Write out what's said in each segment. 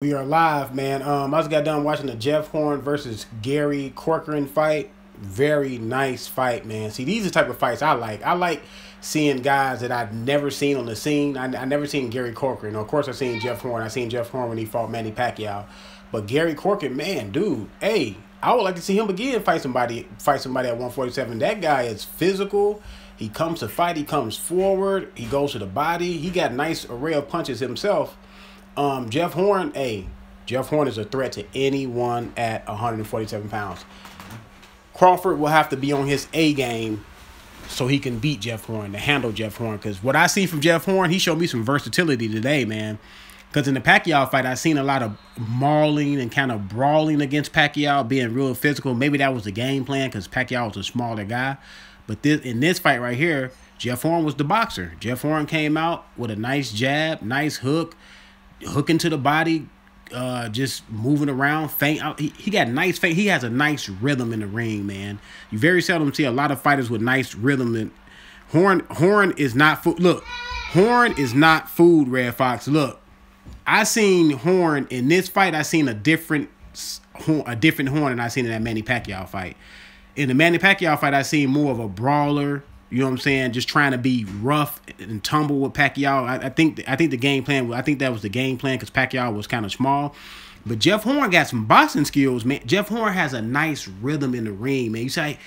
We are live, man. I just got done watching the Jeff Horn versus Gary Corcoran fight. Very nice fight, man. See, these are the type of fights I like. I like seeing guys that I've never seen on the scene. I never seen Gary Corcoran. Of course, I seen Jeff Horn. I seen Jeff Horn when he fought Manny Pacquiao. But Gary Corcoran, man, dude, hey, I would like to see him again fight somebody at 147. That guy is physical. He comes to fight. He comes forward. He goes to the body. He got a nice array of punches himself. Jeff Horn, Jeff Horn is a threat to anyone at 147 pounds. Crawford will have to be on his A game so he can beat Jeff Horn, to handle Jeff Horn. Because what I see from Jeff Horn, he showed me some versatility today, man. Because in the Pacquiao fight, I seen a lot of mauling and kind of brawling against Pacquiao, being real physical. Maybe that was the game plan because Pacquiao was a smaller guy. But in this fight right here, Jeff Horn was the boxer. Jeff Horn came out with a nice jab, nice hook, hooking to the body, just moving around, feint out. He got nice feint. He has a nice rhythm in the ring, man. You very seldom see a lot of fighters with nice rhythm. And Horn is not food. Look, Horn is not food, Red Fox. Look, I seen Horn in this fight. I seen a different Horn than I seen in that Manny Pacquiao fight. In the Manny Pacquiao fight, I seen more of a brawler. You know what I'm saying? Just trying to be rough and tumble with Pacquiao. I think the game plan. I think that was the game plan because Pacquiao was kind of small. But Jeff Horn got some boxing skills, man. Jeff Horn has a nice rhythm in the ring, man. You say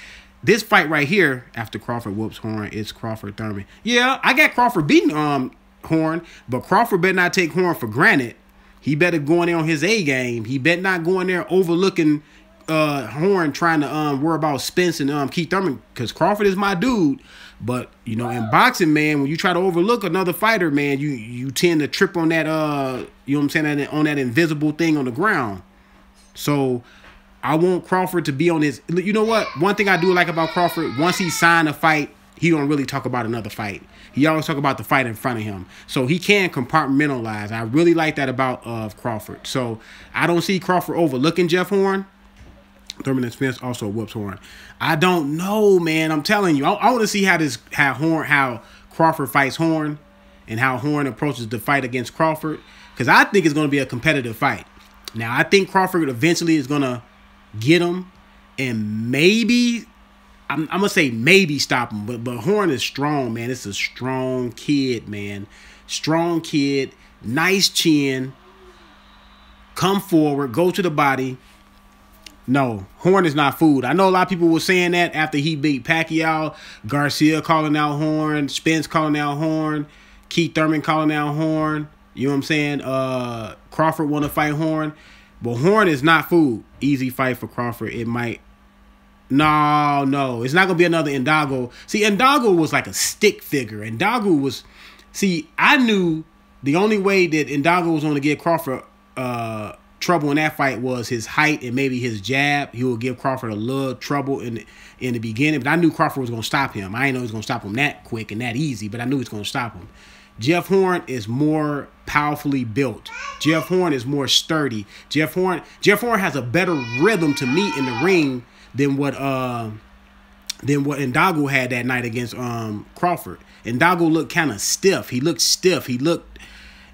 this fight right here after Crawford whoops Horn, it's Crawford Thurman. Yeah, I got Crawford beating Horn, but Crawford better not take Horn for granted. He better go in there on his A game. He better not go in there overlooking Horn, trying to worry about Spence and Keith Thurman, because Crawford is my dude. But you know, in boxing, man, when you try to overlook another fighter, man, you tend to trip on that you know what I'm saying, on that invisible thing on the ground. So I want Crawford to be on his. You know what? One thing I do like about Crawford, once he signed a fight, he don't really talk about another fight. He always talk about the fight in front of him. So he can compartmentalize. I really like that about Crawford. So I don't see Crawford overlooking Jeff Horn. Thurman and Spence also whoops Horn. I don't know, man. I'm telling you. I want to see how Crawford fights Horn and how Horn approaches the fight against Crawford, because I think it's going to be a competitive fight. Now, I think Crawford eventually is going to get him and maybe, I'm going to say maybe stop him. But Horn is strong, man. It's a strong kid, man. Strong kid, nice chin, come forward, go to the body. No, Horn is not food. I know a lot of people were saying that after he beat Pacquiao. Garcia calling out Horn, Spence calling out Horn, Keith Thurman calling out Horn. You know what I'm saying? Crawford want to fight Horn. But Horn is not food. Easy fight for Crawford. It might. No. It's not going to be another Ndago. See, Ndago was like a stick figure. Ndago was. See, I knew the only way that Ndago was going to get Crawford trouble in that fight was his height and maybe his jab. He would give Crawford a little trouble in the beginning, but I knew Crawford was going to stop him. I didn't know he was going to stop him that quick and that easy, but I knew he was going to stop him. Jeff Horn is more powerfully built. Jeff Horn is more sturdy. Jeff Horn has a better rhythm to me in the ring than what Ndago had that night against Crawford. Ndago looked kind of stiff. He looked stiff. He looked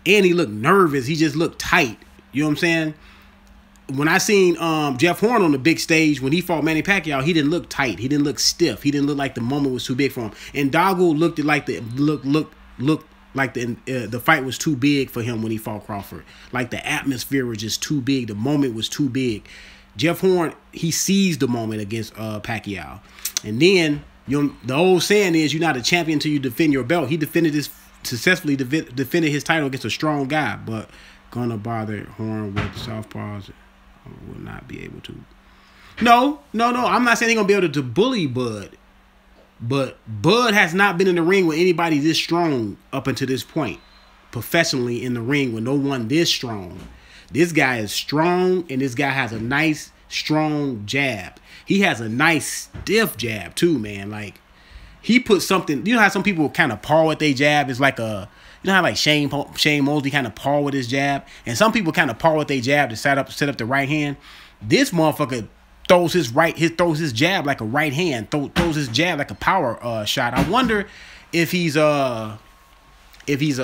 nervous. He just looked tight. You know what I'm saying? When I seen Jeff Horn on the big stage when he fought Manny Pacquiao, he didn't look tight. He didn't look stiff. He didn't look like the moment was too big for him. And Ndago looked like the fight was too big for him when he fought Crawford. Like the atmosphere was just too big. The moment was too big. Jeff Horn, he seized the moment against Pacquiao. And then the old saying is, you're not a champion until you defend your belt. He successfully defended his title against a strong guy, but gonna bother Horn with southpaws. Will not be able to. No. I'm not saying he's gonna be able to bully Bud, but Bud has not been in the ring with anybody this strong up until this point, professionally in the ring with no one this strong. This guy is strong, and this guy has a nice strong jab. He has a nice stiff jab too, man. Like he put something. You know how some people kind of paw with their jab? It's like a. You know how like Shane Mosley kind of paw with his jab, and some people kind of paw with their jab to set up the right hand. This motherfucker throws his jab like a right hand, throws his jab like a power shot. I wonder if he's a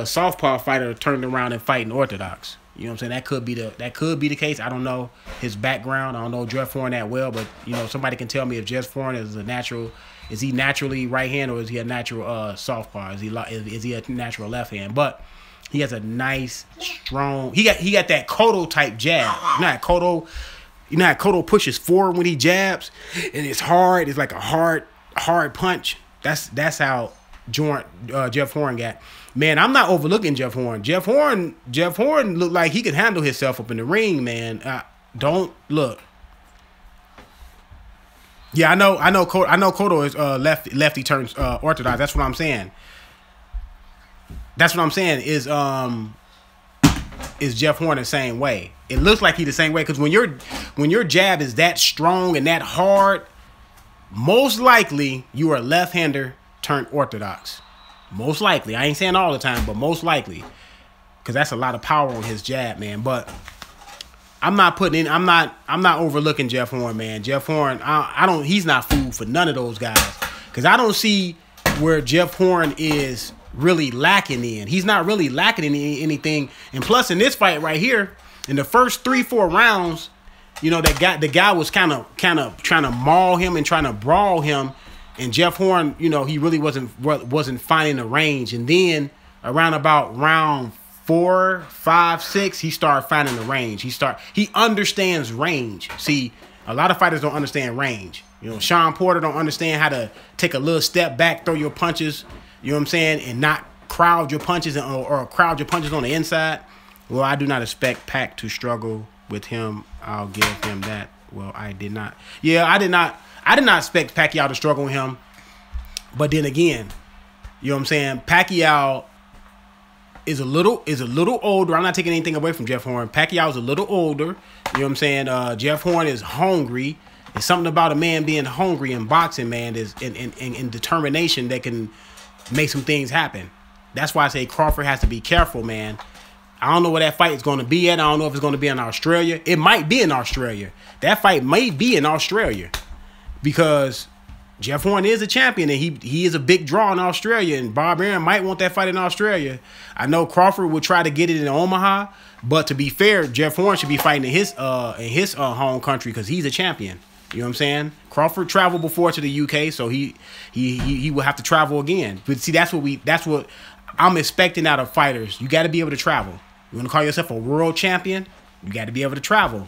southpaw fighter turning around and fighting orthodox. You know what I'm saying? That could be the case. I don't know his background. I don't know Jeff Horn that well, but somebody can tell me if Jeff Horn is he naturally right hand or is he a natural southpaw? Is he a natural left hand? But he has a nice, strong. He got that Cotto type jab. Cotto. You know how Cotto pushes forward when he jabs, and it's hard. It's like a hard punch. That's how Jeff Horn got. Man, I'm not overlooking Jeff Horn. Jeff Horn looked like he could handle himself up in the ring, man. Don't look. Yeah, I know. Cotto is lefty turns orthodox. That's what I'm saying. Is Jeff Horn the same way? It looks like he the same way because when your jab is that strong and that hard, most likely you are a left-hander turned orthodox. Most likely. I ain't saying all the time, but most likely. Because that's a lot of power on his jab, man. But I'm not overlooking Jeff Horn, man. Jeff Horn, he's not food for none of those guys. Because I don't see where Jeff Horn is really lacking in. He's not really lacking in anything. And plus in this fight right here, in the first 3-4 rounds, the guy was kind of trying to maul him and trying to brawl him. And Jeff Horn, he really wasn't finding the range. And then around about round 4, 5, 6, he started finding the range. He understands range. See, a lot of fighters don't understand range. Sean Porter don't understand how to take a little step back, throw your punches, you know what I'm saying, and not crowd your punches or crowd your punches on the inside. Well, I do not expect Pac to struggle with him. I'll give him that. Well, I did not. Yeah, I did not expect Pacquiao to struggle with him. But then again, you know what I'm saying? Pacquiao is a little older. I'm not taking anything away from Jeff Horn. Pacquiao is a little older. You know what I'm saying? Jeff Horn is hungry. There's something about a man being hungry in boxing, man, is in determination that can make some things happen. That's why I say Crawford has to be careful, man. I don't know where that fight is going to be at. I don't know if it's going to be in Australia. It might be in Australia. That fight may be in Australia because Jeff Horn is a champion and he is a big draw in Australia, and Bob Arum might want that fight in Australia. I know Crawford would try to get it in Omaha, but to be fair, Jeff Horn should be fighting in his home country because he's a champion. You know what I'm saying? Crawford traveled before to the UK, so he will have to travel again. But see, that's what I'm expecting out of fighters. You got to be able to travel. You want to call yourself a world champion? You got to be able to travel.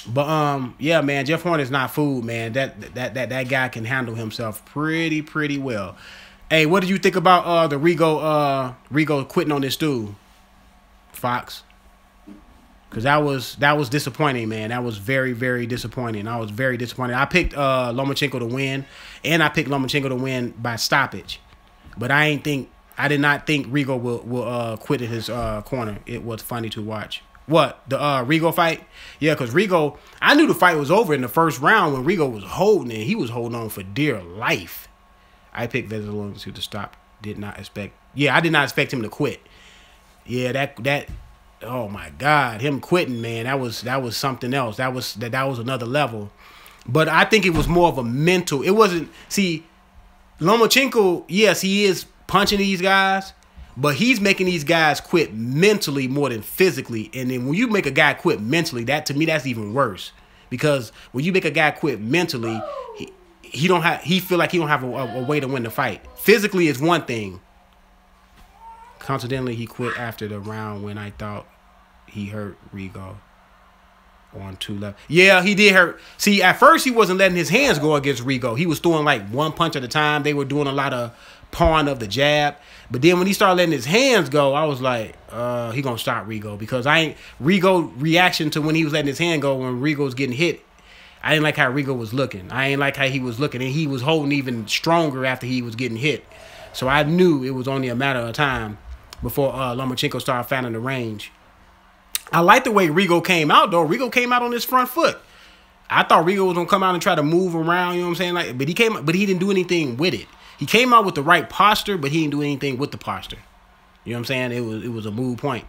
But yeah, man, Jeff Horn is not food, man. That guy can handle himself pretty well. Hey, what did you think about the Rigo quitting on this dude, Fox? Because that was disappointing, man. That was very disappointing. I was very disappointed. I picked Lomachenko to win, and I picked Lomachenko to win by stoppage. But I did not think Rigo will quit in his corner. It was funny to watch. What, the Rigo fight? Yeah, because Rigo, I knew the fight was over in the first round when Rigo was holding it. He was holding on for dear life. I picked Vesely to stop. I did not expect him to quit. Yeah, that. Oh my God, him quitting, man. That was something else. That was another level. But I think it was more of a mental. It wasn't. See, Lomachenko, yes, he is punching these guys, but he's making these guys quit mentally more than physically. And then when you make a guy quit mentally, that to me that's even worse. Because when you make a guy quit mentally, he feel like he don't have a way to win the fight. Physically is one thing. Coincidentally, he quit after the round when I thought he hurt Rigo on 2 left. Yeah, he did hurt. See, at first he wasn't letting his hands go against Rigo. He was throwing like one punch at a time. They were doing a lot of pawing of the jab. But then when he started letting his hands go, I was like, he gonna stop Rigo, because Rigo reaction to when he was letting his hand go when Rigo was getting hit. I didn't like how Rigo was looking. I didn't like how he was looking, and he was holding even stronger after he was getting hit. So I knew it was only a matter of time before Lomachenko started finding the range. I like the way Rigo came out, though. Rigo came out on his front foot. I thought Rigo was going to come out and try to move around, you know what I'm saying? But he didn't do anything with it. He came out with the right posture, but he didn't do anything with the posture. You know what I'm saying? It was a move point.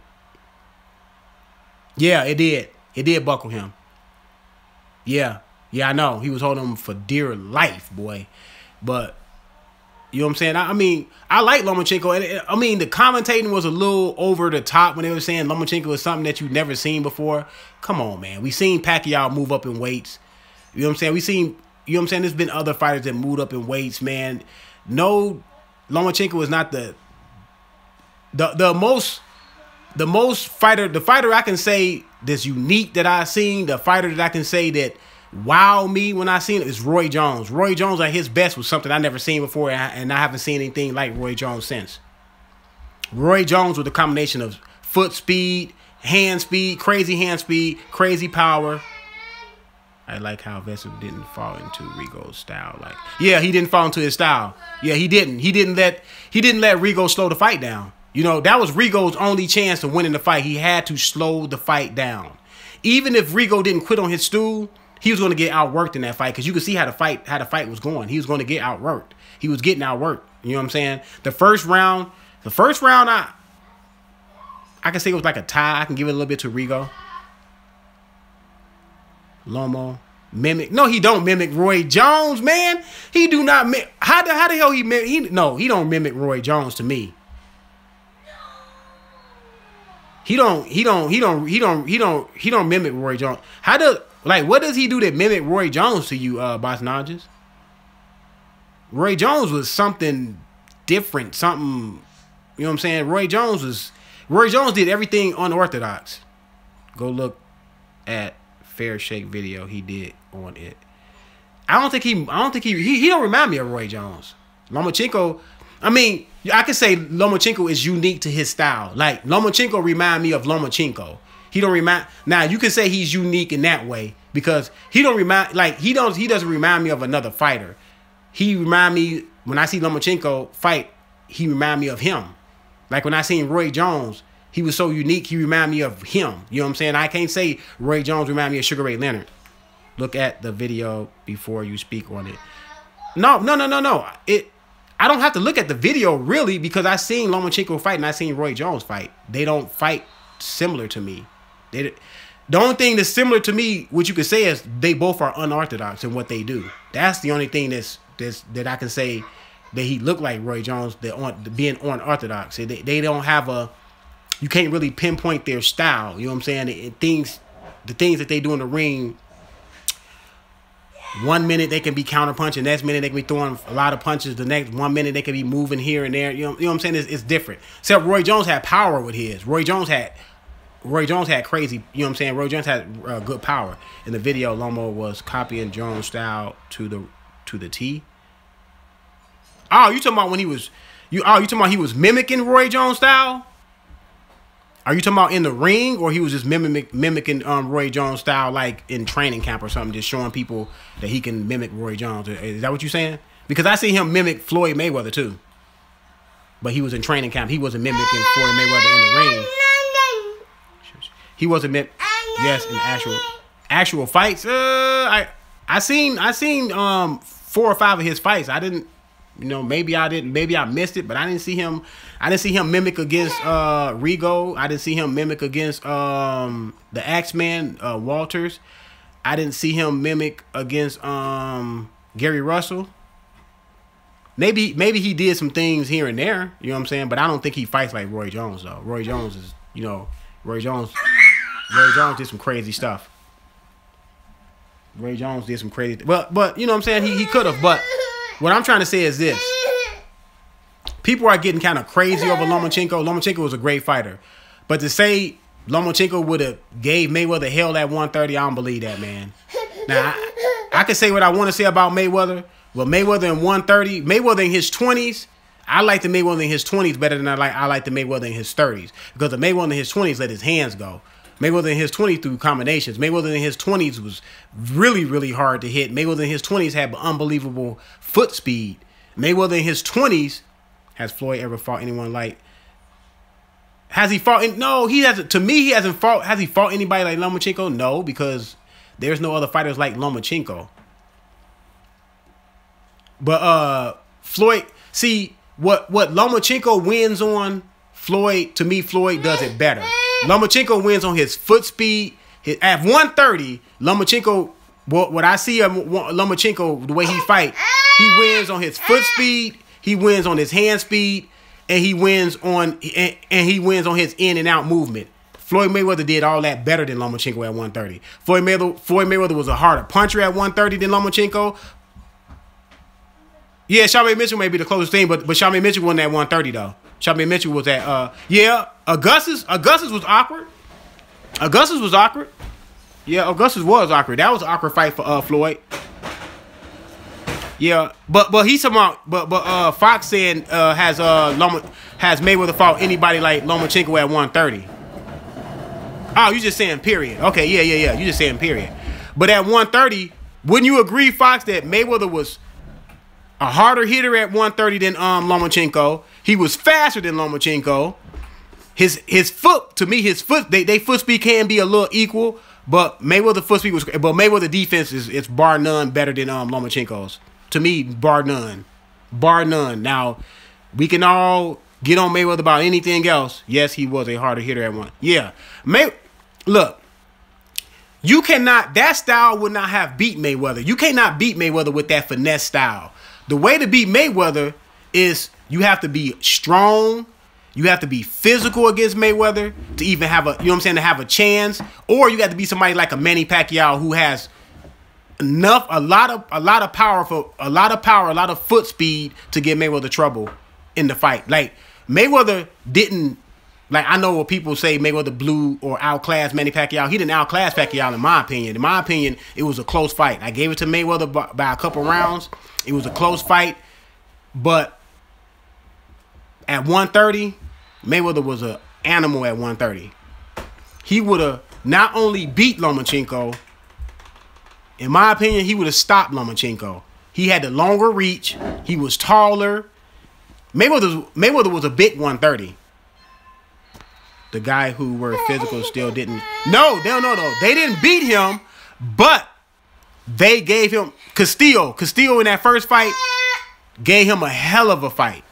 Yeah, it did. It did buckle him. Yeah, I know. He was holding him for dear life, boy. But You know what I'm saying? I mean, I like Lomachenko. And I mean, the commentating was a little over the top when they were saying Lomachenko is something that you've never seen before. Come on, man. We seen Pacquiao move up in weights. You know what I'm saying? We seen, you know what I'm saying? There's been other fighters that moved up in weights, man. No, Lomachenko is not the fighter I can say that's unique that I've seen, the fighter that I can say that wow me when I seen it is Roy Jones. Roy Jones at his best was something I never seen before, and I haven't seen anything like Roy Jones since. Roy Jones with a combination of foot speed, crazy hand speed, crazy power. I like how Vesey didn't fall into Rigo's style. Like, yeah, he didn't fall into his style. Yeah, he didn't. He didn't let Rigo slow the fight down. You know, that was Rigo's only chance to win in the fight. He had to slow the fight down. Even if Rigo didn't quit on his stool, he was going to get outworked in that fight, because you could see how the fight was going. He was going to get outworked. He was getting outworked. You know what I'm saying? The first round, I can say it was like a tie. I can give it a little bit to Rigo. Lomo mimic. No, he don't mimic Roy Jones, man. He do not mimic. How the hell he mimic? No, he don't mimic Roy Jones to me. He don't mimic Roy Jones. What does he do that mimic Roy Jones to you, Boss Nodges? Roy Jones was something different, something, you know what I'm saying? Roy Jones did everything unorthodox. Go look at Fair Shake video he did on it. I don't think he don't remind me of Roy Jones. Lomachenko, I mean, I could say Lomachenko is unique to his style. Like, Lomachenko remind me of Lomachenko. He don't remind. Now you can say he's unique in that way because he don't remind. Like, he doesn't remind me of another fighter. He remind me, when I see Lomachenko fight, he remind me of him. Like when I seen Roy Jones, he was so unique. He remind me of him. You know what I'm saying? I can't say Roy Jones remind me of Sugar Ray Leonard. Look at the video before you speak on it. No. I don't have to look at the video really, because I seen Lomachenko fight and I seen Roy Jones fight. They don't fight similar to me. The only thing that's similar to me, what you could say, is they both are unorthodox in what they do. That's the only thing that I can say that he looked like Roy Jones, being unorthodox. They don't have you can't really pinpoint their style. You know what I'm saying? The things that they do in the ring, 1 minute they can be counterpunching, next minute they can be throwing a lot of punches, the next 1 minute they can be moving here and there. You know what I'm saying? It's different. Except Roy Jones had power with his. Roy Jones had crazy, you know what I'm saying? Roy Jones had good power. In the video, Lomo was copying Jones' style to the T. Oh, you talking about when he was you talking about he was mimicking Roy Jones' style? Are you talking about in the ring, or he was just mimicking Roy Jones' style, like in training camp or something, just showing people that he can mimic Roy Jones? Is that what you're saying? Because I see him mimic Floyd Mayweather too. But he was in training camp. He wasn't mimicking Floyd Mayweather in the ring. He wasn't yes, in actual fights. I seen 4 or 5 of his fights. I didn't, maybe I missed it, but I didn't see him mimic against Rigo. I didn't see him mimic against the Axeman, Walters. I didn't see him mimic against Gary Russell. Maybe he did some things here and there, you know what I'm saying? But I don't think he fights like Roy Jones though. Roy Jones is, Roy Jones did some crazy stuff. Roy Jones did some crazy, but you know what I'm saying? He could have, but what I'm trying to say is this. People are getting kind of crazy over Lomachenko. Lomachenko was a great fighter. But to say Lomachenko would have gave Mayweather hell at 130, I don't believe that, man. Now, I can say what I want to say about Mayweather. But Mayweather in 130, Mayweather in his 20s, I like the Mayweather in his 20s better than I like the Mayweather in his 30s. Because the Mayweather in his 20s let his hands go. Mayweather in his 20s threw combinations. Mayweather in his 20s was really, really hard to hit. Mayweather in his 20s had unbelievable foot speed. Mayweather in his 20s, has Floyd ever fought anyone like? Has he fought? No, he hasn't. To me, he hasn't fought. Has he fought anybody like Lomachenko? No, because there's no other fighters like Lomachenko. But Floyd, see what Lomachenko wins on, Floyd, to me, Floyd does it better. Lomachenko wins on his foot speed. At 130, Lomachenko, what I see of Lomachenko, the way he fight, he wins on his foot speed, He wins on his hand speed, and he wins on his in and out movement. Floyd Mayweather did all that better than Lomachenko at 130. Floyd Mayweather was a harder puncher at 130 than Lomachenko. Yeah, Charmaine Mitchell may be the closest thing, but Charmaine Mitchell wasn't at 130 though. Charmaine Mitchell was at Augustus was awkward. Augustus was awkward. Yeah, Augustus was awkward. That was an awkward fight for Floyd. Yeah, but he's talking about but Fox saying has Mayweather fought anybody like Lomachenko at 130. Oh, you just saying period. Okay, yeah. You just saying period. But at 130, wouldn't you agree, Fox, that Mayweather was a harder hitter at 130 than Lomachenko? He was faster than Lomachenko. His foot, to me, they foot speed can be a little equal, but Mayweather foot speed Mayweather defense is bar none better than Lomachenko's. To me, bar none. Bar none. Now, we can all get on Mayweather about anything else. Yes, he was a harder hitter at one. Yeah. Look, you cannot, that style would not have beat Mayweather. You cannot beat Mayweather with that finesse style. The way to beat Mayweather is you have to be strong. You have to be physical against Mayweather to even have a, to have a chance. Or you got to be somebody like a Manny Pacquiao who has a lot of power, a lot of foot speed to give Mayweather trouble in the fight. Like Mayweather didn't, like I know what people say Mayweather blew or outclassed Manny Pacquiao. He didn't outclass Pacquiao in my opinion. In my opinion, it was a close fight. I gave it to Mayweather by a couple rounds. It was a close fight, but at 130, Mayweather was an animal at 130. He would have not only beat Lomachenko, in my opinion, he would have stopped Lomachenko. He had the longer reach. He was taller. Mayweather was a big 130. The guy who were physical still didn't. No. They didn't beat him, but they gave him Castillo in that first fight gave him a hell of a fight.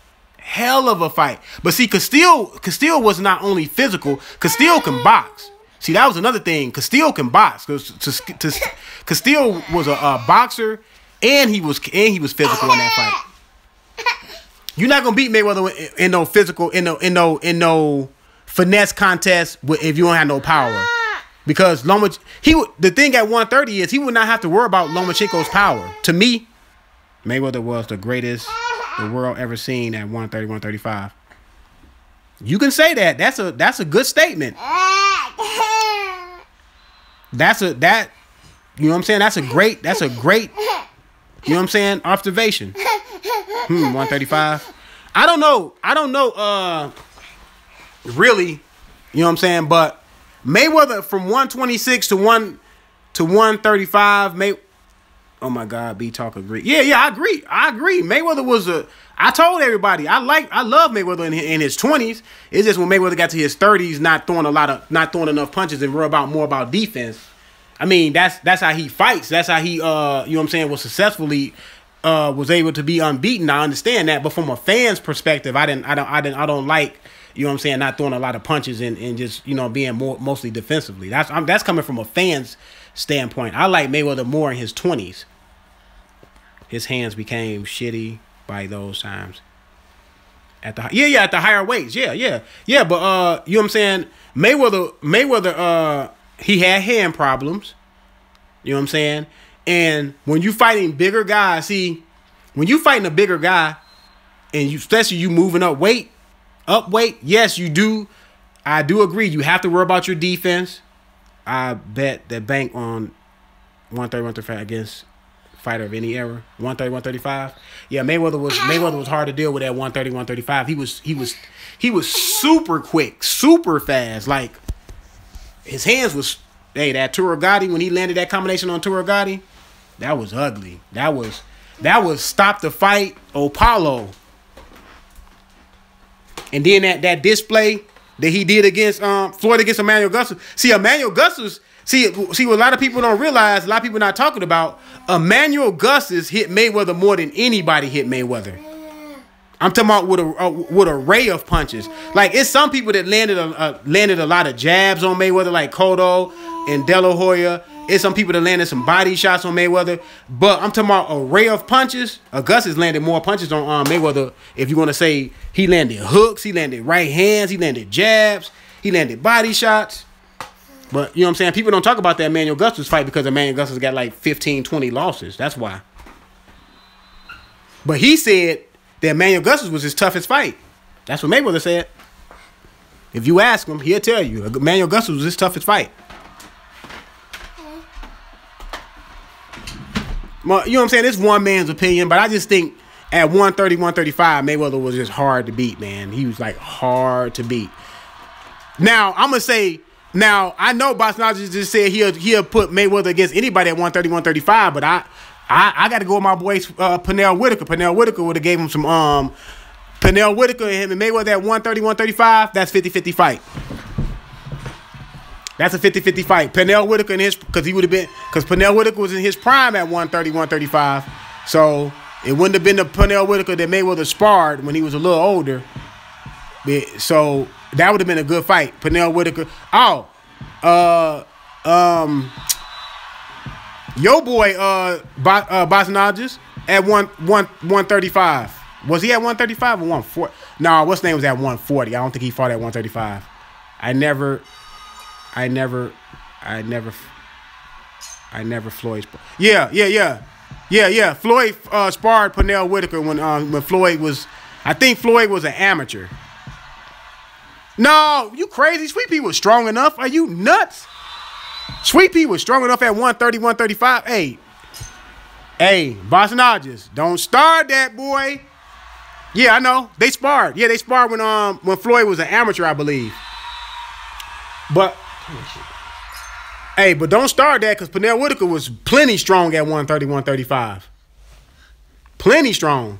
But see, Castillo was not only physical, Castillo can box. See, that was another thing. Castillo can box. Castillo was a boxer, and he was physical in that fight. You're not gonna beat Mayweather in no physical, in no finesse contest if you don't have no power. Because the thing at 130 is he would not have to worry about Lomachenko's power. To me, Mayweather was the greatest the world ever seen at 130, 135. You can say that. That's a good statement. You know what I'm saying? That's a great, you know what I'm saying, observation. 135. I don't know, really, you know what I'm saying, but Mayweather from 126 to 135, oh my God, B-Talk agree. Yeah, I agree. Mayweather was I told everybody, I love Mayweather in his 20s. It's just when Mayweather got to his 30s, not throwing enough punches and worry more about defense. I mean, that's how he fights. That's how he you know what I'm saying, was successfully was able to be unbeaten. I understand that, but from a fan's perspective, I don't like, you know what I'm saying, not throwing a lot of punches and just, you know, being mostly defensively. That's coming from a fan's standpoint. I like Mayweather more in his 20s. His hands became shitty by those times. At the higher weights. Yeah, but you know what I'm saying, Mayweather he had hand problems. You know what I'm saying? And when you fighting bigger guys, when you fighting a bigger guy and especially you moving up weight, yes, you do. I do agree. You have to worry about your defense. I bet that bank on 130, 135 against fighter of any era. 130, 135. Yeah, Mayweather was hard to deal with at 130, 135. He was super quick, super fast. Like his hands was, that Turagati, when he landed that combination on Turagati, that was ugly. That was stop the fight, Apollo. And then that display that he did against Floyd against Emmanuel Augustus. See, Emmanuel Augustus, see what a lot of people don't realize, a lot of people not talking about, Emmanuel Augustus hit Mayweather more than anybody hit Mayweather. I'm talking about with an array of punches. Like, it's some people that landed a lot of jabs on Mayweather, like Cotto and De La Hoya It's some people that landed some body shots on Mayweather, but I'm talking about array of punches. Augustus landed more punches on Mayweather. If you want to say he landed hooks, he landed right hands, he landed jabs, he landed body shots. But you know what I'm saying? People don't talk about that Emmanuel Augustus fight because Emmanuel Augustus got like 15, 20 losses. That's why. But he said that Emmanuel Augustus was his toughest fight. That's what Mayweather said. If you ask him, he'll tell you. Emmanuel Augustus was his toughest fight. Well, you know what I'm saying? It's one man's opinion, but I just think at 130, 135, Mayweather was just hard to beat, man. He was like hard to beat. Now, I'm going to say, now, I know Bosnage just said he'll put Mayweather against anybody at 130, 135, but I got to go with my boy Pernell Whitaker. Pernell Whitaker would have gave him some Pernell Whitaker and him and Mayweather at 130, 135. That's 50-50 fight. That's a 50-50 fight. Pernell Whitaker in his, because Pernell Whitaker was in his prime at 130, 135. So it wouldn't have been the Pernell Whitaker that Mayweather sparred when he was a little older. So that would have been a good fight. Pernell Whitaker. Your boy Bosnages at 135. Was he at 135 or 140? No, what's his name was at 140. I don't think he fought at 135. I never Floyd. Yeah. Floyd sparred Pernell Whitaker when Floyd was, I think Floyd was an amateur. No, you crazy? Sweet Pea was strong enough. Are you nuts? Sweet Pea was strong enough at 130, 135. Hey, Bosnages, don't start that, boy. Yeah, I know. They sparred. Yeah, they sparred when Floyd was an amateur, I believe. But hey, but don't start that because Pernell Whitaker was plenty strong at 130, 135. Plenty strong.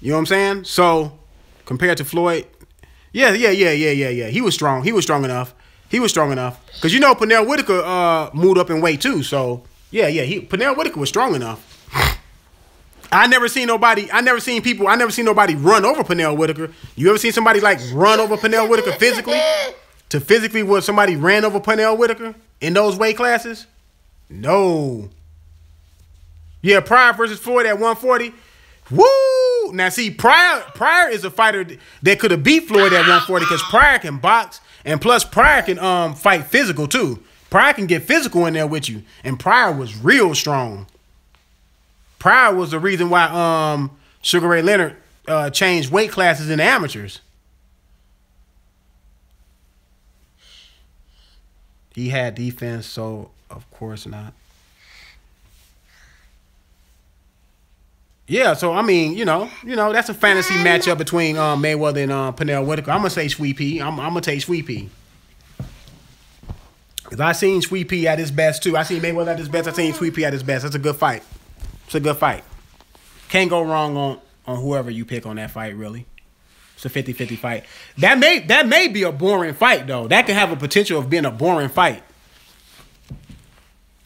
You know what I'm saying? So compared to Floyd, yeah. He was strong. He was strong enough. Because you know Pernell Whitaker moved up in weight too. So yeah. Pernell Whitaker was strong enough. I never seen nobody run over Pernell Whitaker. You ever seen somebody like run over Pernell Whitaker physically? To physically where somebody ran over Pernell Whitaker in those weight classes? No. Yeah, Pryor versus Floyd at 140. Woo! Now see, Pryor is a fighter that could have beat Floyd at 140 because Pryor can box and plus Pryor can fight physical too. Pryor can get physical in there with you. And Pryor was real strong. Pryor was the reason why Sugar Ray Leonard changed weight classes in the amateurs. He had defense, so of course not. Yeah, so I mean, you know, that's a fantasy matchup between Mayweather and Pernell Whitaker. I'm gonna say Sweet Pea. I'm gonna take Sweet Pea. Cause I seen Sweet Pea at his best too. I seen Mayweather at his best. I seen Sweet Pea at his best. That's a good fight. It's a good fight. Can't go wrong on whoever you pick on that fight, really. It's a 50-50 fight. That may be a boring fight, though. That could have a potential of being a boring fight.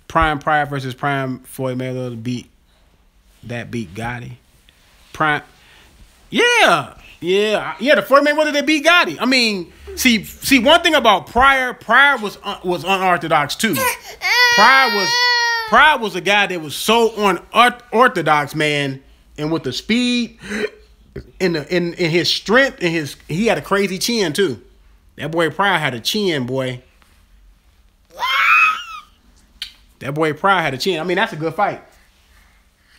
Prime Pryor versus Prime Floyd Mayweather beat Gotti. Prime. Yeah, the Floyd Mayweather that beat Gotti. I mean, see one thing about Pryor was unorthodox too. Pryor was a guy that was so unorthodox, man, and with the speed, in his strength, he had a crazy chin too. That boy Pryor had a chin, boy. That boy Pryor had a chin. I mean, that's a good fight.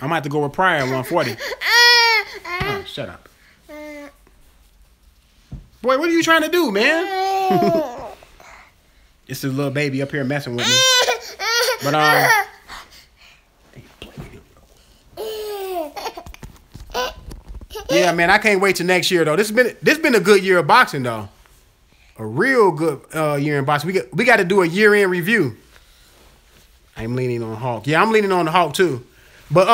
I'm gonna have to go with Pryor at 140. Oh, shut up, boy. What are you trying to do, man? It's a little baby up here messing with me, but yeah, man, I can't wait till next year though. This been a good year of boxing though, a real good year in boxing. We got to do a year-end review. I'm leaning on Hawk. Yeah, I'm leaning on the Hawk too. But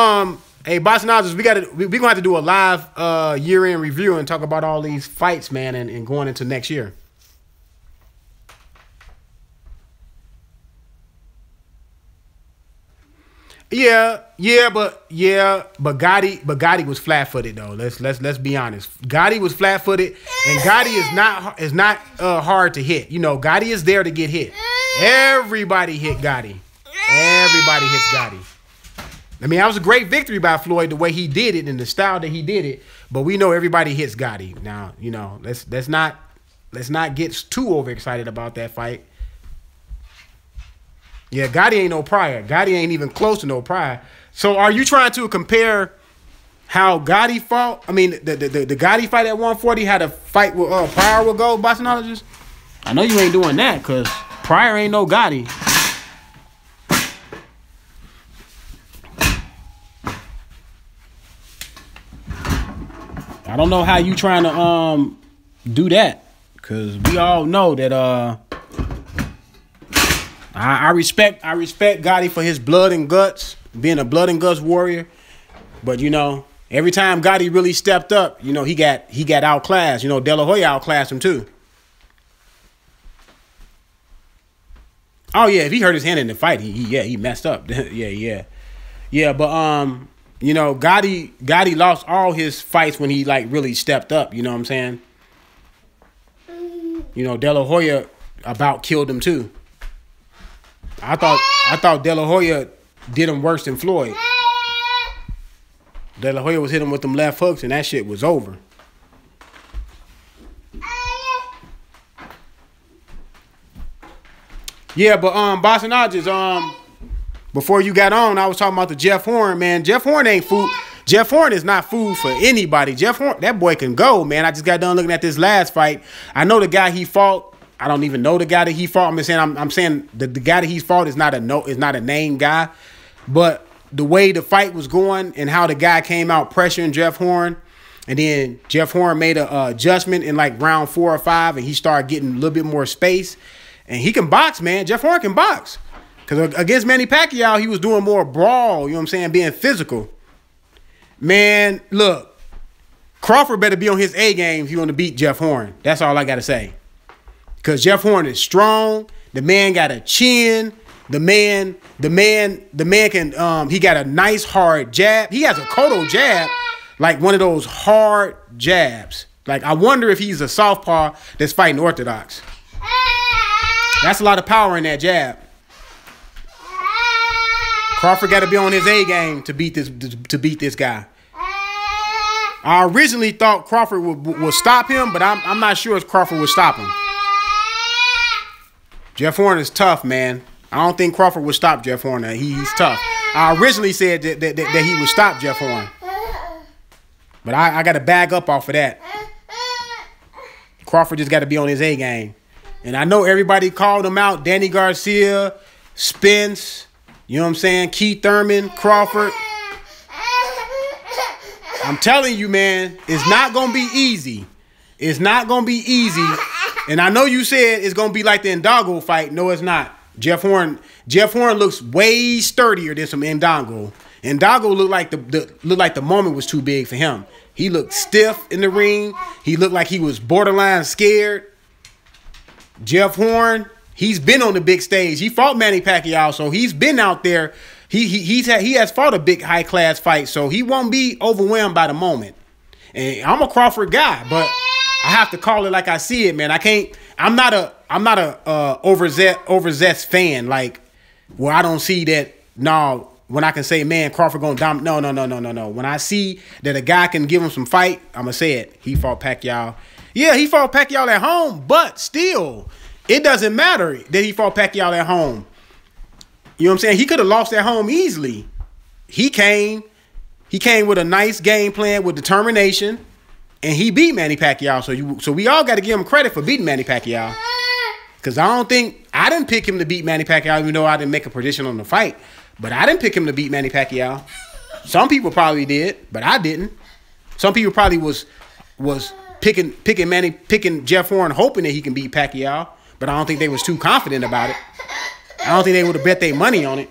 hey, Bosnages, we're gonna have to do a live year-end review and talk about all these fights, man, and going into next year. but Gotti was flat footed though. Let's be honest. Gotti was flat footed, and Gotti is not hard to hit. You know, Gotti is there to get hit. Everybody hit Gotti. Everybody hits Gotti. I mean, that was a great victory by Floyd, the way he did it and the style that he did it. But we know everybody hits Gotti. Now, you know, let's not get too overexcited about that fight. Yeah, Gotti ain't no Pryor. Gotti ain't even close to no Pryor. So are you trying to compare how Gotti fought? I mean, the Gotti fight at 140, how the fight with Pryor will go, boxologist? I know you ain't doing that because Pryor ain't no Gotti. I don't know how you trying to do that, because we all know that I respect Gotti for his blood and guts, being a blood and guts warrior. But you know, every time Gotti really stepped up, you know, he got outclassed. You know, De La Hoya outclassed him too. Oh yeah, if he hurt his hand in the fight, he messed up. yeah. But you know, Gotti lost all his fights when he like really stepped up. You know what I'm saying? You know, De La Hoya about killed him too. I thought De La Hoya did him worse than Floyd. De La Hoya was hitting him with them left hooks, and that shit was over. Yeah, but Bossanages, before you got on, I was talking about the Jeff Horn, man. Jeff Horn ain't food. Jeff Horn is not food for anybody. Jeff Horn, that boy can go, man. I just got done looking at this last fight. I know the guy he fought. I don't even know the guy that he fought. I'm saying the guy that he fought is not a named guy, but the way the fight was going and how the guy came out pressuring Jeff Horn, and then Jeff Horn made a adjustment in like round 4 or 5, and he started getting a little bit more space, and he can box, man. Jeff Horn can box, because against Manny Pacquiao he was doing more brawl. You know what I'm saying, being physical. Man, look, Crawford better be on his A game if you want to beat Jeff Horn. That's all I gotta say. Because Jeff Horn is strong. The man got a chin. The man can, he got a nice hard jab. He has a Cotto jab, like one of those hard jabs. Like, I wonder if he's a southpaw that's fighting orthodox. That's a lot of power in that jab. Crawford got to be on his A game to beat this guy. I originally thought Crawford would stop him, but I'm not sure if Crawford would stop him. Jeff Horn is tough, man. I don't think Crawford would stop Jeff Horn. He's tough. I originally said that he would stop Jeff Horn, but I got to bag up off of that. Crawford just got to be on his A game. And I know everybody called him out. Danny Garcia, Spence, you know what I'm saying? Keith Thurman, Crawford. I'm telling you, man, it's not going to be easy. It's not going to be easy. And I know you said it's going to be like the Indongo fight. No, it's not. Jeff Horn looks way sturdier than some Indongo. Indongo looked like the moment was too big for him. He looked stiff in the ring. He looked like he was borderline scared. Jeff Horn, he's been on the big stage. He fought Manny Pacquiao, so he's been out there. He has fought a big high class fight, so he won't be overwhelmed by the moment. And I'm a Crawford guy, but I have to call it like I see it, man. I'm not a overzealous fan, like where I don't see that. No, when I can say, man, Crawford gonna dominate. No. When I see that a guy can give him some fight, I'm gonna say it. He fought Pacquiao. Yeah, he fought Pacquiao at home, but still, it doesn't matter that he fought Pacquiao at home. You know what I'm saying? He could have lost at home easily. He came with a nice game plan with determination, and he beat Manny Pacquiao. So we all got to give him credit for beating Manny Pacquiao. Because I didn't pick him to beat Manny Pacquiao, even though I didn't make a prediction on the fight. But I didn't pick him to beat Manny Pacquiao. Some people probably did, but I didn't. Some people probably was picking Jeff Horn, hoping that he can beat Pacquiao. But I don't think they was too confident about it. I don't think they would have bet their money on it.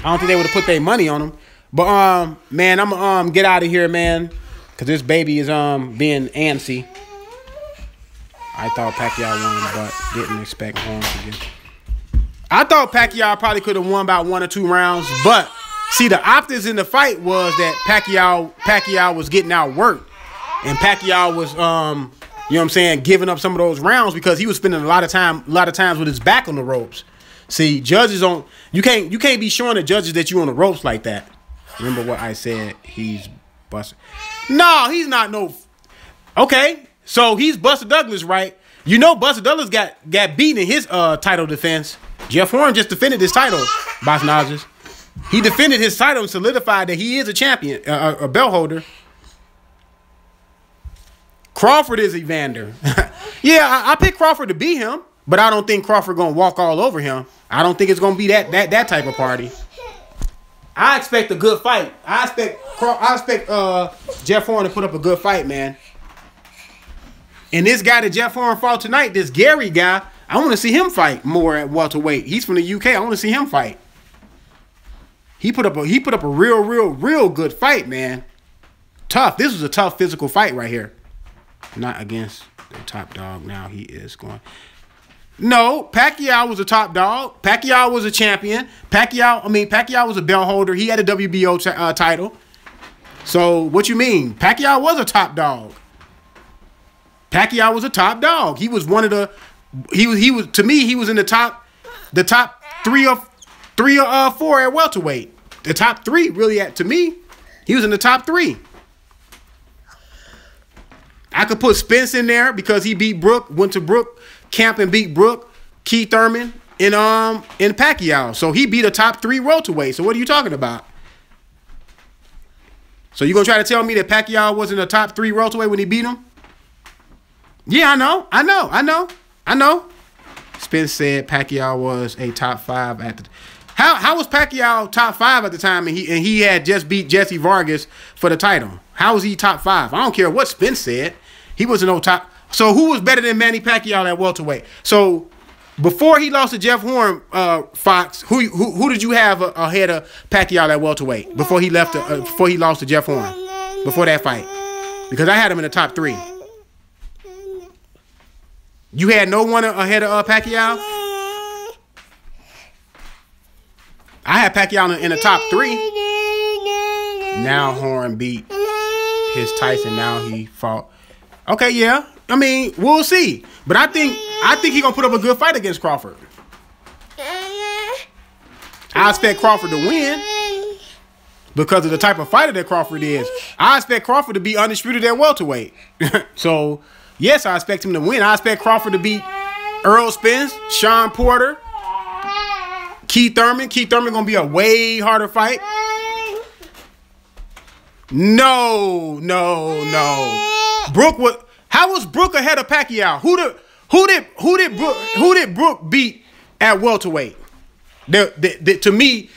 I don't think they would have put their money on him. But man, I'm gonna get out of here, man, Cause this baby is being antsy. I thought Pacquiao won, but didn't expect Horn to get. I thought Pacquiao probably could have won about 1 or 2 rounds, but see, the optics in the fight was that Pacquiao was getting outworked, and Pacquiao was you know what I'm saying, giving up some of those rounds because he was spending a lot of times with his back on the ropes. See, judges don't. You can't be showing the judges that you on the ropes like that. Remember what I said? He's Buster. No, he's not no. Okay, so he's Buster Douglas, right? You know, Buster Douglas got beaten in his title defense. Jeff Horn just defended his title, Boss Nodges. He defended his title and solidified that he is a champion, a belt holder. Crawford is Evander. Yeah, I picked Crawford to beat him, but I don't think Crawford gonna walk all over him. I don't think it's gonna be that type of party. I expect a good fight. I expect Jeff Horn to put up a good fight, man. And this guy that Jeff Horn fought tonight, this Gary guy, I want to see him fight more at welterweight. He's from the UK. I want to see him fight. He put up a real good fight, man. Tough. This was a tough physical fight right here. Not against the top dog. Now he is going. No, Pacquiao was a top dog. Pacquiao was a champion. Pacquiao was a belt holder. He had a WBO title. So what you mean? Pacquiao was a top dog. Pacquiao was a top dog. He was one of the. He was to me. He was in the top 3 or 4 at welterweight. The top 3 really to me. He was in the top 3. I could put Spence in there because he beat Brook, went to Brook camp and beat Brook, Keith Thurman, in Pacquiao. So he beat a top 3 welterweight. So what are you talking about? So you gonna try to tell me that Pacquiao wasn't a top 3 welterweight when he beat him? Yeah, I know. Spence said Pacquiao was a top 5 at the. How was Pacquiao top 5 at the time and he had just beat Jesse Vargas for the title? How was he top 5? I don't care what Spence said. He wasn't no top. So who was better than Manny Pacquiao at welterweight? So before he lost to Jeff Horn, Fox, who did you have ahead of Pacquiao at welterweight before he left? Before he lost to Jeff Horn, before that fight? Because I had him in the top 3. You had no one ahead of Pacquiao? I had Pacquiao in the top 3. Now Horn beat his Tyson. Now he fought. Okay, yeah. I mean, we'll see. But I think he's gonna put up a good fight against Crawford. I expect Crawford to win because of the type of fighter that Crawford is. I expect Crawford to be undisputed at welterweight. So yes, I expect him to win. I expect Crawford to beat Earl Spence, Sean Porter, Keith Thurman. Keith Thurman gonna be a way harder fight. No. How was Brook ahead of Pacquiao? Who did Brook beat at welterweight? To me,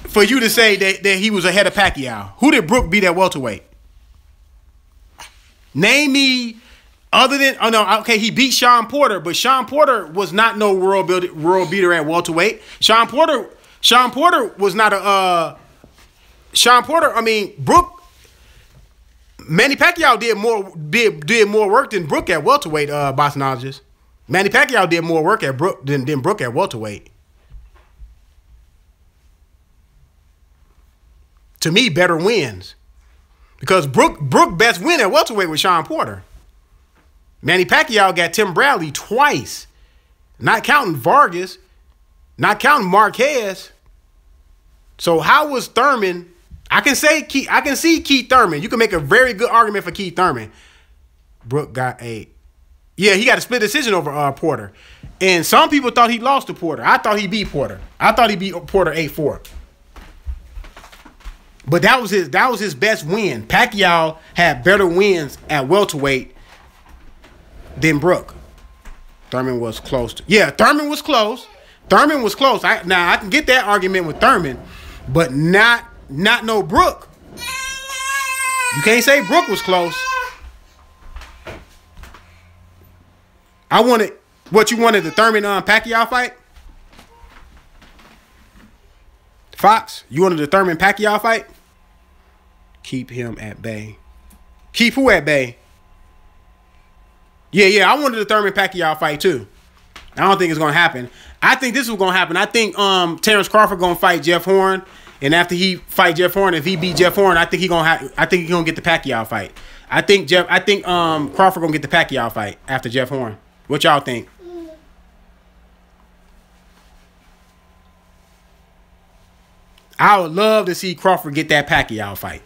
for you to say that he was ahead of Pacquiao, who did Brook beat at welterweight? Name me. Other than, oh no, okay, he beat Sean Porter, but Sean Porter was not no world beater at welterweight. Sean Porter was not a Brook. Manny Pacquiao did more work than Brook at welterweight. Boss Nodges. Manny Pacquiao did more work at Brook than Brook at welterweight. To me, better wins because Brook best win at welterweight with Sean Porter. Manny Pacquiao got Tim Bradley twice, not counting Vargas, not counting Marquez. So how was Thurman? I can see Keith Thurman. You can make a very good argument for Keith Thurman. Brook got he got a split decision over Porter, and some people thought he lost to Porter. I thought he beat Porter. I thought he beat Porter 8-4. But that was his best win. Pacquiao had better wins at welterweight than Brook. Thurman was close. Thurman was close. I can get that argument with Thurman, but not no Brook. You can't say Brook was close. What you wanted, the Thurman Pacquiao fight? Fox, you wanted the Thurman Pacquiao fight? Keep him at bay. Keep who at bay? Yeah. I wanted the Thurman Pacquiao fight too. I don't think it's gonna happen. I think this is gonna happen. I think Terrence Crawford gonna fight Jeff Horn, and after he fight Jeff Horn, if he beat Jeff Horn, I think he gonna get the Pacquiao fight. I think Crawford gonna get the Pacquiao fight after Jeff Horn. What y'all think? I would love to see Crawford get that Pacquiao fight.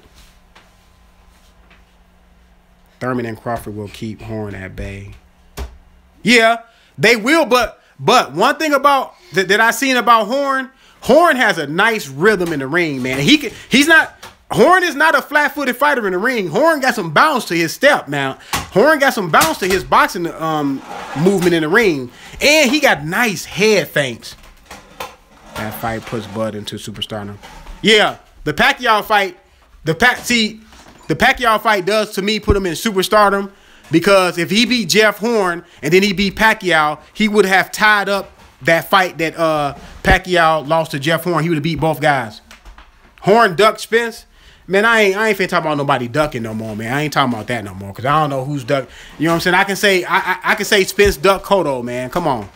Thurman and Crawford will keep Horn at bay. Yeah, they will, but one thing about that I seen about Horn has a nice rhythm in the ring, man. Horn is not a flat-footed fighter in the ring. Horn got some bounce to his step now. Horn got some bounce to his boxing movement in the ring, and he got nice head feints. That fight puts Bud into superstardom. Yeah, the Pacquiao fight, the Pacquiao fight does to me put him in superstardom, because if he beat Jeff Horn and then he beat Pacquiao, he would have tied up that fight that Pacquiao lost to Jeff Horn. He would have beat both guys. Horn ducked Spence. Man, I ain't finna talk about nobody ducking no more, man. I ain't talking about that no more, because I don't know who's duck. You know what I'm saying? I can say Spence ducked Cotto, man. Come on.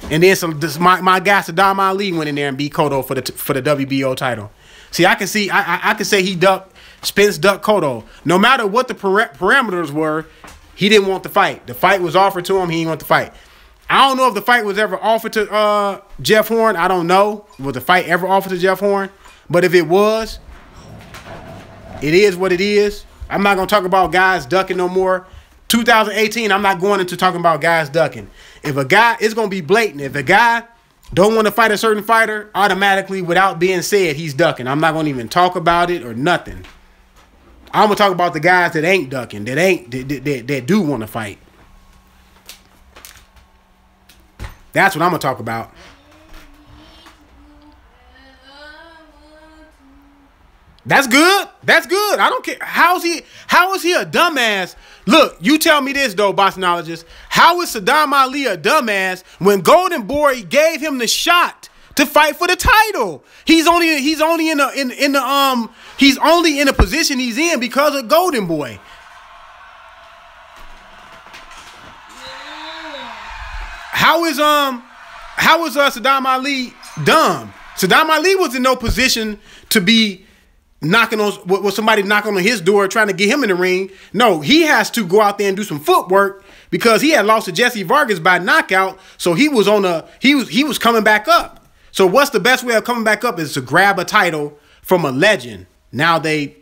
And then my guy Saddam Ali went in there and beat Cotto for the WBO title. See, I can say Spence ducked Cotto. No matter what the parameters were, he didn't want the fight. The fight was offered to him. He didn't want the fight. I don't know if the fight was ever offered to Jeff Horn. I don't know. Was the fight ever offered to Jeff Horn? But if it was, it is what it is. I'm not going to talk about guys ducking no more. 2018, I'm not going into talking about guys ducking. If a guy, it's going to be blatant. If a guy don't want to fight a certain fighter, automatically, without being said, he's ducking. I'm not going to even talk about it or nothing. I'm going to talk about the guys that ain't ducking, that do want to fight. That's what I'm going to talk about. That's good. That's good. I don't care. How is he a dumbass? Look, you tell me this though, boxologist. How is Saddam Ali a dumbass when Golden Boy gave him the shot to fight for the title? He's only in a position he's in because of Golden Boy. How is Saddam Ali dumb? Saddam Ali was in no position to be knocking on with somebody knocking on his door trying to get him in the ring. No, he has to go out there and do some footwork because he had lost to Jesse Vargas by knockout. So he was he was coming back up. So what's the best way of coming back up is to grab a title from a legend. Now I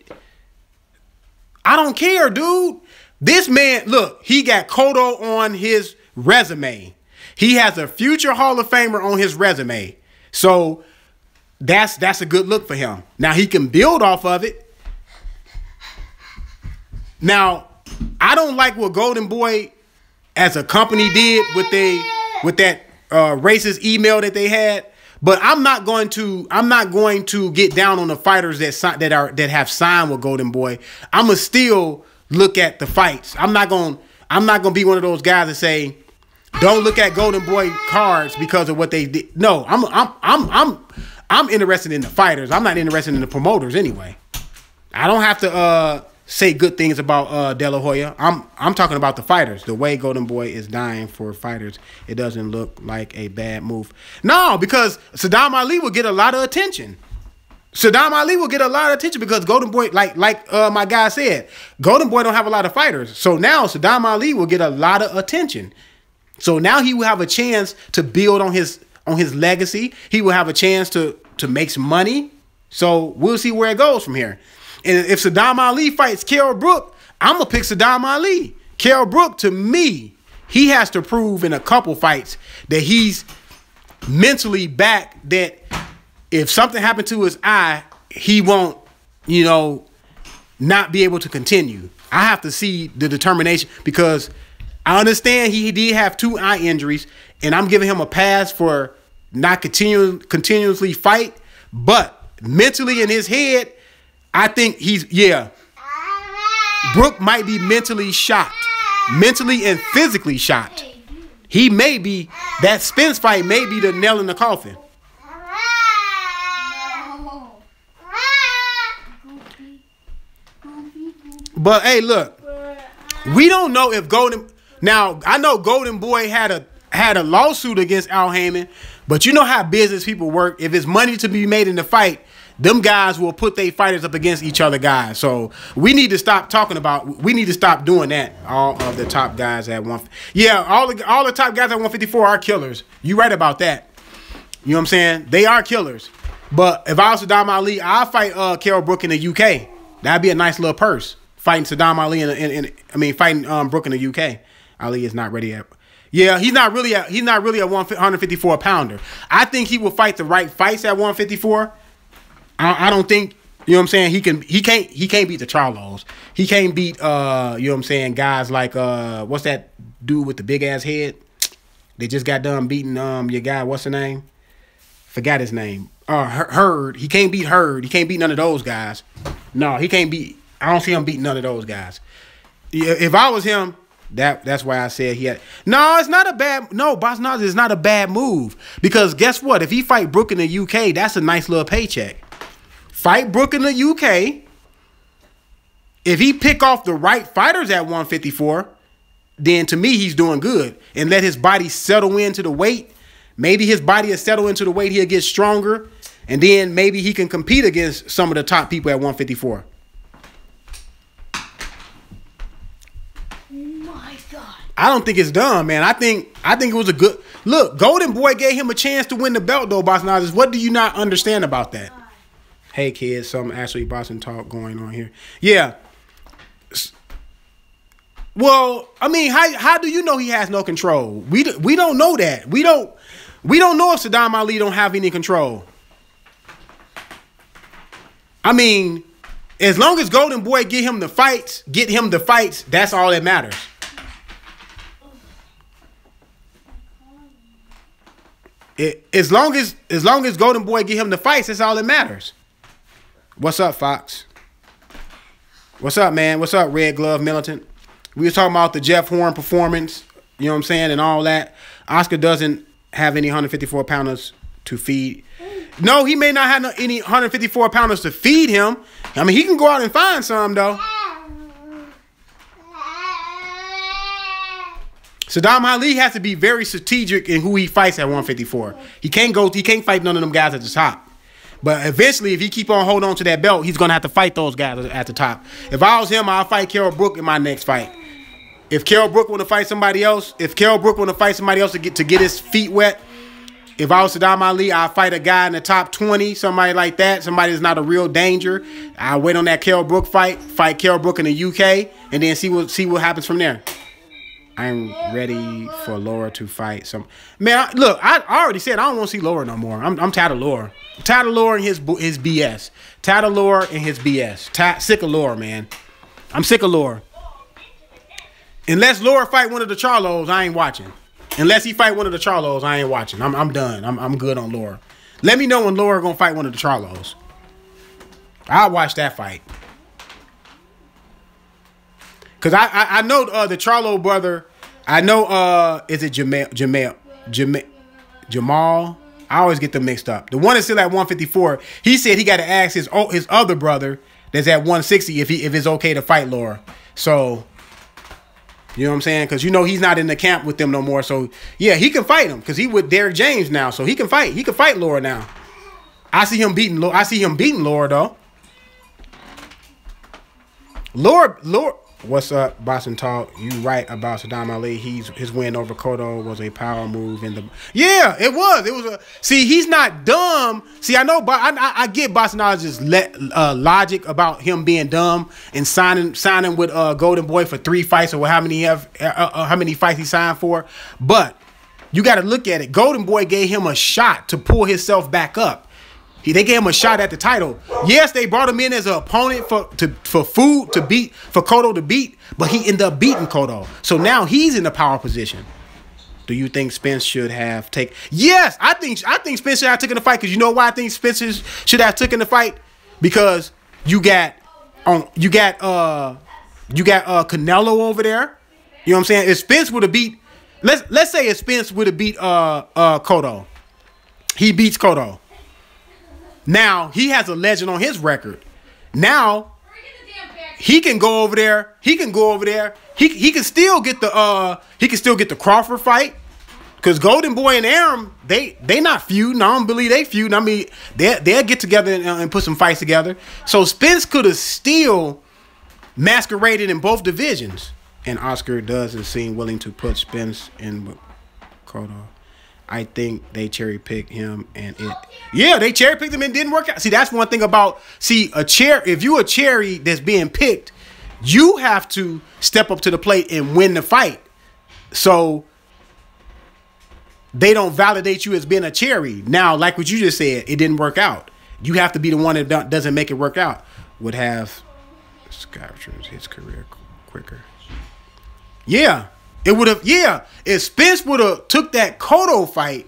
don't care, dude. This man, look, he got Cotto on his resume. He has a future Hall of Famer on his resume. So that's a good look for him. Now he can build off of it. Now, I don't like what Golden Boy as a company did with that racist email that they had. But I'm not going to get down on the fighters that have signed with Golden Boy. I'm gonna still look at the fights. I'm not gonna be one of those guys that say, don't look at Golden Boy cards because of what they did. No, I'm interested in the fighters. I'm not interested in the promoters anyway. I don't have to say good things about De La Hoya. I'm talking about the fighters. The way Golden Boy is dying for fighters, it doesn't look like a bad move. No, because Saddam Ali will get a lot of attention. Saddam Ali will get a lot of attention because Golden Boy, like my guy said, Golden Boy don't have a lot of fighters. So now Saddam Ali will get a lot of attention. So now he will have a chance to build on his legacy. He will have a chance to make some money. So we'll see where it goes from here. And if Saddam Ali fights Kell Brook, I'm going to pick Saddam Ali. Kell Brook, to me, he has to prove in a couple fights that he's mentally back, that if something happened to his eye, he won't, not be able to continue. I have to see the determination, because I understand he did have 2 eye injuries, and I'm giving him a pass for not continuously fight, but mentally in his head, I think Brook might be mentally shocked, mentally and physically shocked. He may be, that Spence fight may be the nail in the coffin. But hey, look, We don't know if Golden. Now I know Golden Boy had a lawsuit against Al Heyman, but you know how business people work. If it's money to be made in the fight, them guys will put their fighters up against each other guys. So we need to stop talking about. We need to stop doing that. All of the top guys at one. Yeah, all the top guys at 154 are killers. You right about that. You know what I'm saying? They are killers. But if I was Saddam Ali, I'll fight Kell Brook in the UK. That'd be a nice little purse. Fighting Saddam Ali fighting Brook in the UK. Ali is not ready yet. Yeah, he's not really a 154 pounder. I think he will fight the right fights at 154. I don't think, you know what I'm saying, he can't beat the Charlos. He can't beat you know what I'm saying, guys like what's that dude with the big ass head? They just got done beating your guy, what's the name? Forgot his name. Hurd. He can't beat Hurd. He can't beat none of those guys. No, he can't beat. I don't see him beating none of those guys. If I was him, that's why I said he had. No, it's not a bad. No, Boss Nazi is not a bad move because guess what? If he fight Brook in the UK, that's a nice little paycheck. Fight Brook in the UK. If he pick off the right fighters at 154, then to me he's doing good. And let his body settle into the weight. Maybe his body will settle into the weight. He'll get stronger. And then maybe he can compete against some of the top people at 154. My God. I don't think it's done, man. I think it was a good look. Golden Boy gave him a chance to win the belt, though, Boss Nazis. What do you not understand about that? Hey, kids, some actually boxing talk going on here. Yeah. Well, I mean, how do you know he has no control? We don't know that. We don't know if Saddam Ali don't have any control. I mean, as long as Golden Boy get him the fights, that's all that matters. As long as Golden Boy get him the fights, that's all that matters. What's up, Fox? What's up, man? What's up, Red Glove Militant? We was talking about the Jeff Horn performance, you know what I'm saying, and all that. Oscar doesn't have any 154 pounders to feed. No, he may not have any 154 pounders to feed him. I mean, he can go out and find some, though. Saddam Ali has to be very strategic in who he fights at 154. He can't fight none of them guys at the top. But eventually, if he keep on holding on to that belt, he's gonna have to fight those guys at the top. If I was him, I'll fight Kell Brook in my next fight. If Kell Brook want to fight somebody else, to get his feet wet, if I was Saddam Ali, I'll fight a guy in the top 20, somebody like that, somebody that's not a real danger. I'll wait on that Kell Brook fight Kell Brook in the UK, and then see what happens from there. I'm ready for Laura to fight some. Man, look, I already said I don't want to see Laura no more. I'm tired of Laura. I'm tired of Laura and his BS. Tired of Laura and his BS. Sick of Laura, man. I'm sick of Laura. Unless Laura fight one of the Charlos, I ain't watching. Unless he fight one of the Charlos, I ain't watching. I'm done. I'm good on Laura. Let me know when Laura gonna fight one of the Charlos. I'll watch that fight. Cause I know the Charlo brother. I know is it Jamal? I always get them mixed up. The one that's still at 154. He said he got to ask his other brother that's at 160 if it's okay to fight Laura. So you know what I'm saying? Because you know he's not in the camp with them no more. So yeah, he can fight him because he with Derek James now. So he can fight. He can fight Laura now. I see him beating Laura though. Laura. What's up, Boston Talk? You right about Saddam Ali. His win over Cotto was a power move in the. Yeah, it was. It was a. See, he's not dumb. See, I know, but I get Boston Talk's logic about him being dumb and signing with Golden Boy for 3 fights or how many fights he signed for. But you got to look at it. Golden Boy gave him a shot to pull himself back up. They gave him a shot at the title. Yes, they brought him in as an opponent for Cotto to beat, but he ended up beating Cotto. So now he's in the power position. Do you think Spence should have taken? Yes, I think Spence should have taken the fight because you know why I think Spence should have taken the fight? Because you got Canelo over there. You know what I'm saying? If Spence would have beat, let's say if Spence would have beat Cotto, he beats Cotto. Now, he has a legend on his record. Now, he can go over there. He can go over there. He can still get the Crawford fight. Because Golden Boy and Arum, they not feuding. I don't believe they feuding. I mean, they'll get together and put some fights together. So Spence could have still masqueraded in both divisions. And Oscar doesn't seem willing to put Spence in with Cotto. I think they cherry picked him and it. Yeah, they cherry picked him and it didn't work out. See, that's one thing about if you a cherry that's being picked, you have to step up to the plate and win the fight. So they don't validate you as being a cherry. Now, like what you just said, it didn't work out. You have to be the one that doesn't make it work out. Would have scavenged his career quicker. Yeah, it would have. Yeah, if Spence would have took that Cotto fight,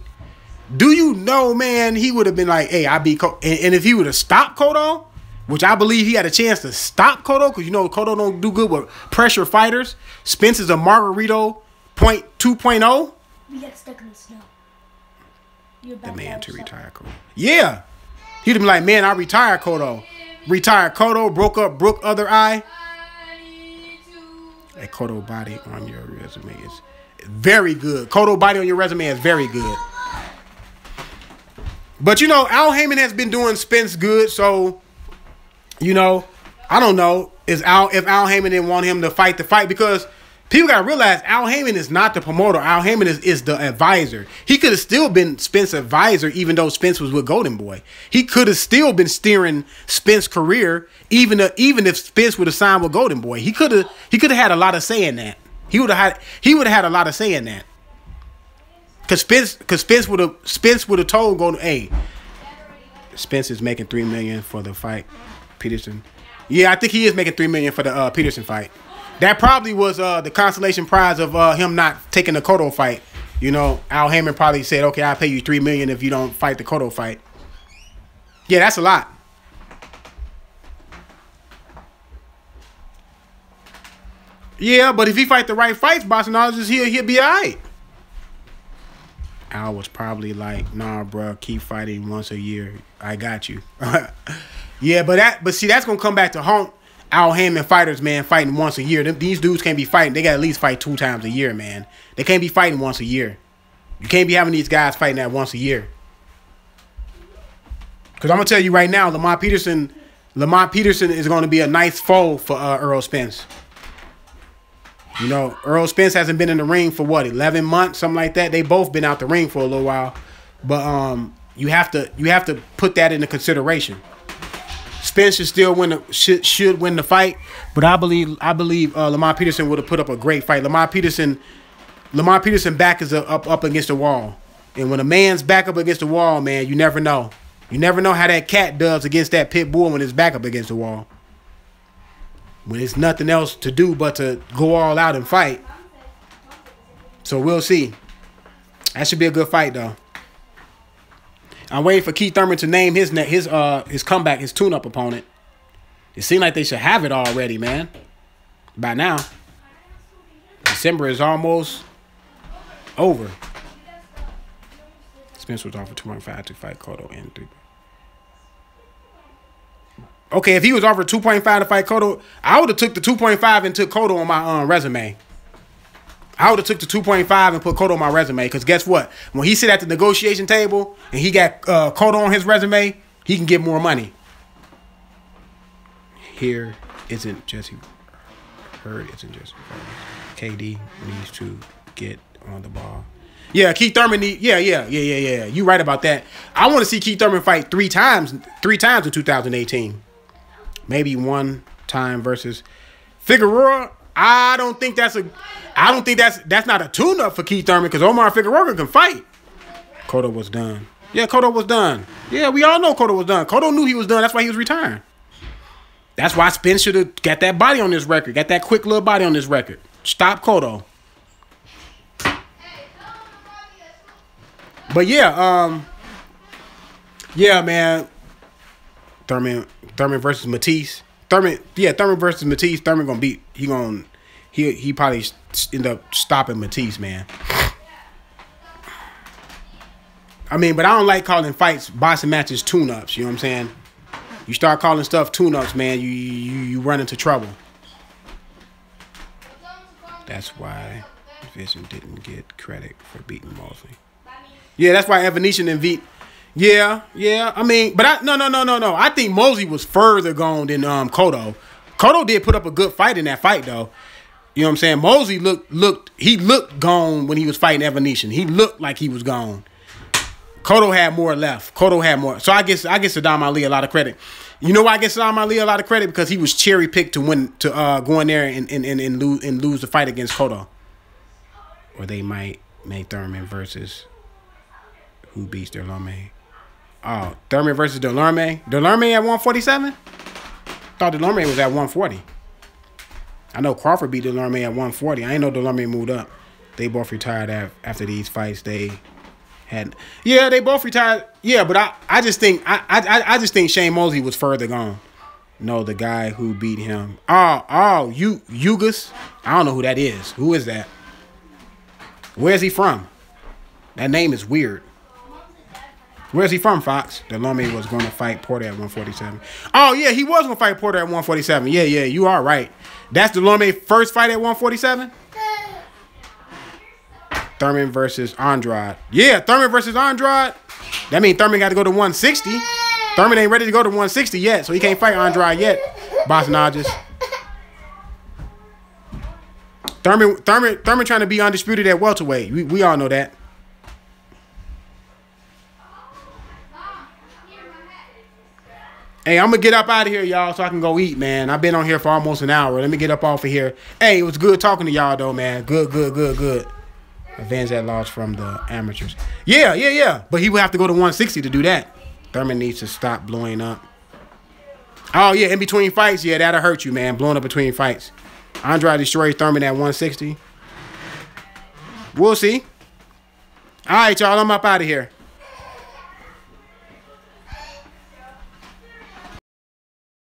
do you know, man, he would have been like, hey, I beat Cotto. And if he would have stopped Cotto, which I believe he had a chance to stop Cotto, because you know Cotto don't do good with pressure fighters. Spence is a Margarito 2.0. We got stuck in the snow. The man to retire Cotto. Yeah. He'd have been like, man, I retired Cotto. Retired Cotto, broke up Brooke other eye. That Cotto body on your resume is very good. Cotto body on your resume is very good. But, you know, Al Haymon has been doing Spence good. So, you know, I don't know if Al Haymon didn't want him to fight the fight, because people got to realize Al Haymon is not the promoter. Al Haymon is the advisor. He could have still been Spence's advisor even though Spence was with Golden Boy. He could have still been steering Spence's career even if Spence would have signed with Golden Boy. He could have had a lot of say in that. He would have had a lot of say in that. Cause Spence would have told Golden, hey, Spence is making $3 million for the fight, Peterson. Yeah, I think he is making $3 million for the Peterson fight. That probably was the consolation prize of him not taking the Cotto fight. You know, Al Haymon probably said, okay, I'll pay you $3 million if you don't fight the Cotto fight. Yeah, that's a lot. Yeah, but if he fight the right fights, boxologist, he'll be all right. Al was probably like, nah, bro, keep fighting once a year. I got you. Yeah, but see, that's going to come back to haunt Al Haymon fighters, man, fighting once a year. These dudes can't be fighting. They got to at least fight 2 times a year, man. They can't be fighting once a year. You can't be having these guys fighting that once a year. Because I'm going to tell you right now, Lamont Peterson is going to be a nice foe for Errol Spence. You know, Errol Spence hasn't been in the ring for, what, 11 months, something like that. They both been out the ring for a little while. But you have to put that into consideration. Spence should still should win the fight, but I believe Lamont Peterson would have put up a great fight. Lamont Peterson back is up against the wall, and when a man's back up against the wall, man, you never know. You never know how that cat does against that pit bull when it's back up against the wall. When it's nothing else to do but to go all out and fight. So we'll see. That should be a good fight, though. I'm waiting for Keith Thurman to name his comeback, his tune-up opponent. It seems like they should have it already, man. By now. December is almost over. Spence was offered 2.5 to fight Cotto in 3. Okay, if he was offered 2.5 to fight Cotto, I would have took the 2.5 and took Cotto on my resume. I would have took the 2.5 and put Cotto on my resume, because guess what? When he sit at the negotiation table and he got Cotto on his resume, he can get more money. Here isn't Jesse Hurd, isn't Jesse Hurd. KD needs to get on the ball. Yeah, Keith Thurman yeah. You right about that. I want to see Keith Thurman fight 3 times in 2018. Maybe 1 time versus Figueroa. I don't think that's not a tune-up for Keith Thurman, because Omar Figueroa can fight. Cotto was done. Yeah, Cotto was done. Yeah, we all know Cotto was done. Cotto knew he was done. That's why he was retiring. That's why Spence should have got that body on this record. Got that quick little body on this record. Stop Cotto. But yeah, man. Thurman versus Matisse. Thurman versus Matisse. Thurman gonna beat. He probably end up stopping Matisse, man. I mean, but I don't like calling fights, boxing matches, tune-ups. You know what I'm saying? You start calling stuff tune-ups, man, you run into trouble. That's why Vision didn't get credit for beating Mosley. Yeah, that's why Evanesian and Veet. Yeah. I mean, but no. I think Mosley was further gone than Cotto. Cotto did put up a good fight in that fight, though. You know what I'm saying? Mosley looked gone when he was fighting Evanesian. He looked like he was gone. Cotto had more left. Cotto had more. So I guess Saddam Ali a lot of credit. You know why I give Saddam Ali a lot of credit? Because he was cherry picked to win, to go in there and lose the fight against Cotto. Or they might make Thurman versus who beats Delorme. Oh, Thurman versus Delorme. Delorme at 147? Thought Delorme was at 140. I know Crawford beat Delorme at 140. I ain't know Delorme moved up. They both retired after these fights. They both retired. Yeah, but I just think I just think Shane Mosley was further gone. No, the guy who beat him. Ugas. I don't know who that is. Who is that? Where's he from? That name is weird. Where's he from, Fox? Delorme was going to fight Porter at 147. Oh, yeah, he was going to fight Porter at 147. Yeah, you are right. That's Delorme's first fight at 147? Thurman versus Andrade. Yeah, Thurman versus Andrade. That means Thurman got to go to 160. Thurman ain't ready to go to 160 yet, so he can't fight Andrade yet. Bosnages. Thurman trying to be undisputed at welterweight. We all know that. Hey, I'm going to get up out of here, y'all, so I can go eat, man. I've been on here for almost an hour. Let me get up off of here. Hey, it was good talking to y'all, though, man. Good. Avenge that loss from the amateurs. Yeah. But he would have to go to 160 to do that. Thurman needs to stop blowing up. Oh, yeah, in between fights. Yeah, that'll hurt you, man. Blowing up between fights. Andrade destroys Thurman at 160. We'll see. All right, y'all. I'm up out of here.